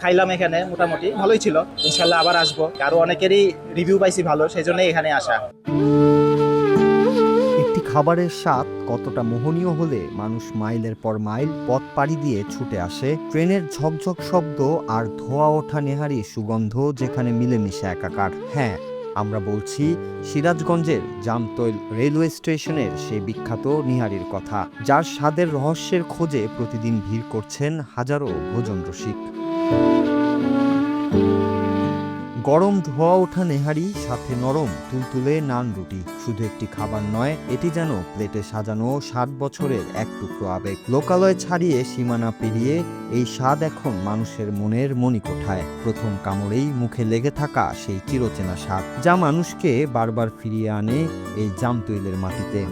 খাইলাম এখানে, মোটামুটি ভালোই ছিল। ইনশাল্লাহ আবার আসবো। আরো অনেকেরই রিভিউ পাইছি ভালো, সেই জন্যই এখানে আসা। একটি খাবারের স্বাদ কতটা মোহনীয় হলে মানুষ মাইলের পর মাইল পথ পাড়ি দিয়ে ছুটে আসে। ট্রেনের ঝকঝক শব্দ আর ধোয়া ওঠা নেহারি সুগন্ধ যেখানে মিলেমিশে একাকার। হ্যাঁ, আমরা বলছি সিরাজগঞ্জের জামতৈল রেলওয়ে স্টেশনের সেই বিখ্যাত নিহারির কথা, যার স্বাদের রহস্যের খোঁজে প্রতিদিন ভিড় করছেন হাজারো ভোজন রসিক। গরম ধোয়া ওঠা নেহারি, সাথে নরম তুলতুলে নান রুটি, শুধু একটি খাবার নয়, এটি যেন প্লেটে সাজানো 60 বছরের এক টুকরো আবেগ। লোকালয় ছাড়িয়ে সীমানা পেরিয়ে এই স্বাদ এখন মানুষের মনের মণিকোঠায়। প্রথম কামড়েই মুখে লেগে থাকা সেই চিরচেনা স্বাদ, যা মানুষকে বারবার ফিরিয়ে আনে এই জামতৈলের মাটিতে।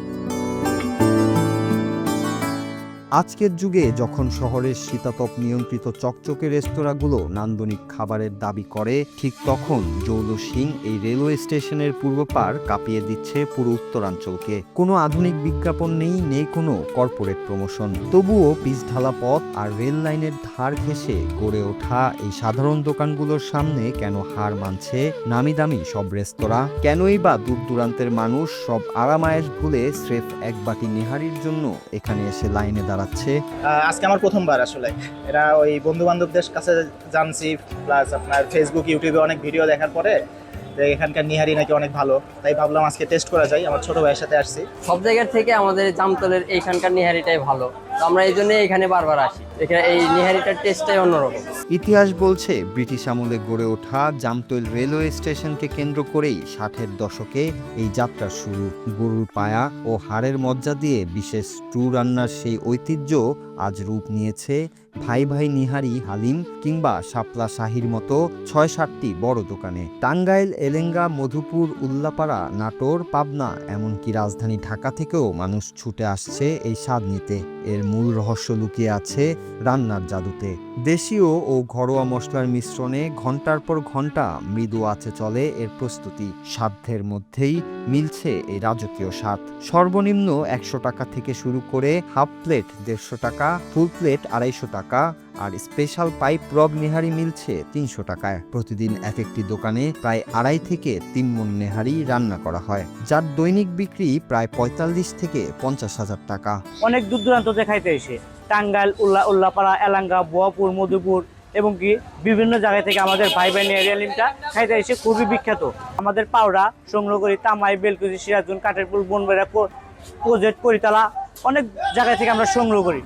আজকের যুগে যখন শহরের শীতাতপ নিয়ন্ত্রিত চকচকে রেস্তোরাঁগুলো নান্দনিক খাবারের দাবি করে, ঠিক তখন জৌলসিং এই রেলওয়ে স্টেশনের পূর্বপার কাঁপিয়ে দিচ্ছে পুরো উত্তরাঞ্চলকে। কোনো আধুনিক বিজ্ঞাপন নেই কোনো কর্পোরেট প্রমোশন। তবুও পিচঢালা পথ আর রেল লাইনের ধার ঘেঁষে গড়ে ওঠা এই সাধারণ দোকানগুলোর সামনে কেন হার মানছে নামি দামি সব রেস্তোরাঁ? কেনই বা দূর দূরান্তের মানুষ সব আরামায়েশ ভুলে স্রেফ এক বাটি নেহারির জন্য এখানে এসে লাইনে দাঁড়াচ্ছে? আজকে আমার প্রথমবার আসলে। এরা ওই বন্ধু বান্ধবদের কাছে জানছি, প্লাস আপনার ফেসবুক ইউটিউবে অনেক ভিডিও দেখার পরে এখানকার নিহারি নাকি অনেক ভালো, তাই ভাবলাম আজকে টেস্ট করা যায়। আমার ছোট ভাইয়ের সাথে আসছি। সব জায়গার থেকে আমাদের জামতলের এইখানকার নিহারিটাই ভালো, তো আমরা এই জন্য এখানে বারবার আসি। এখানে এই নিহারিটার টেস্টটাই অন্যরকম। ইতিহাস বলছে ব্রিটিশ আমলে গড়ে ওঠা জামতৈল রেলওয়ে স্টেশনকে কেন্দ্র করেই 60-এর দশকে এই যাত্রার শুরু। গরুর পায়া ও হাড়ের মজ্জা দিয়ে বিশেষ স্টু রান্নার সেই ঐতিহ্য আজ রূপ নিয়েছে ভাই ভাই নিহারি, হালিম কিংবা শাপলা শাহির মতো ৬-৭টি বড় দোকানে। টাঙ্গাইল, এলেঙ্গা, মধুপুর, উল্লাপাড়া, নাটোর, পাবনা, এমনকি রাজধানী ঢাকা থেকেও মানুষ ছুটে আসছে এই স্বাদ নিতে। এর মূল রহস্য লুকিয়ে আছে রান্নার জাদুতে। দেশীয় ও ঘরোয়া মশলার মিশ্রণে ঘন্টার পর ঘন্টা মৃদু আছে চলে এর প্রস্তুতি। সাধ্যের মধ্যেই মিলছে এই রাজকীয় স্বাদ। সর্বনিম্ন ১০০ টাকা থেকে শুরু করে হাফ প্লেট ১৫০ টাকা, ফুল প্লেট ২৫০ টাকা, আর স্পেশাল পাইপ রব নেহারি মিলছে ৩০০ টাকায়। প্রতিদিন এক একটি দোকানে প্রায় ২.৫ থেকে ৩ মণ নেহারি রান্না করা হয়, যার দৈনিক বিক্রি প্রায় ৪৫ থেকে ৫০,০০০ টাকা। অনেক দূর দূরান্ত খাইতে এসে টাঙ্গাইল, উল্লাপাড়া, এলাঙ্গা, বোয়াপুর, মধুপুর এবং কি বিভিন্ন জায়গা থেকে আমাদের ভাই ভাই নেহারি হালিমটা খাইতে এসে খুবই বিখ্যাত। আমাদের পাউডা সংগ্রহ করি তামাই, বেলকুচি, সিরাজগঞ্জ, কাঠেরপুল, বনবেড়া, প্রজেক্ট, করিতলা, অনেক জায়গা থেকে আমরা সংগ্রহ করি।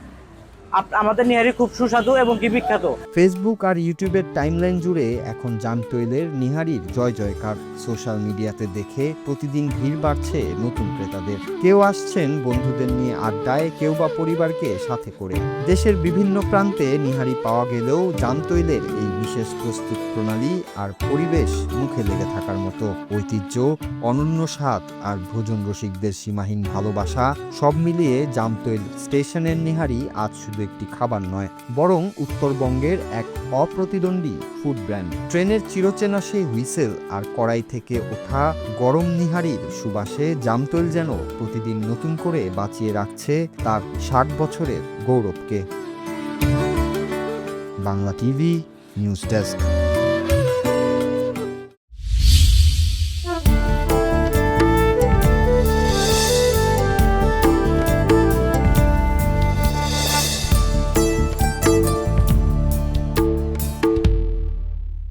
আমাদের নিহারি খুব সুস্বাদু এবং কি বিখ্যাত। ফেসবুক আর ইউটিউবের টাইমলাইন জুড়ে এখন জামতৈলের নিহারির জয় জয়কার। সোশ্যাল মিডিয়াতে দেখে প্রতিদিন ভিড় বাড়ছে নতুন ক্রেতাদের। কেউ আসছেন বন্ধুদের নিয়ে আড্ডায়, কেউ বা পরিবারকে সাথে করে। দেশের বিভিন্ন প্রান্তে নিহারি পাওয়া গেলেও জামতৈলের এই বিশেষ প্রস্তুত প্রণালী আর পরিবেশ মুখে লেগে থাকার মতো। ঐতিহ্য, অনন্য স্বাদ আর ভোজন রসিকদের সীমাহীন ভালোবাসা, সব মিলিয়ে জামতৈল স্টেশনের নিহারি আজ শুধু একটি খাবার নয়, বরং উত্তরবঙ্গের এক অপ্রতিদ্বন্দ্বী ফুড ব্র্যান্ড। ট্রেনের চিরচেনা সেই হুইসেল আর কড়াই থেকে ওঠা গরম নিহারির সুবাসে জামতৈল যেন প্রতিদিন নতুন করে বাঁচিয়ে রাখছে তার 60 বছরের গৌরবকে। Bangla TV news desk.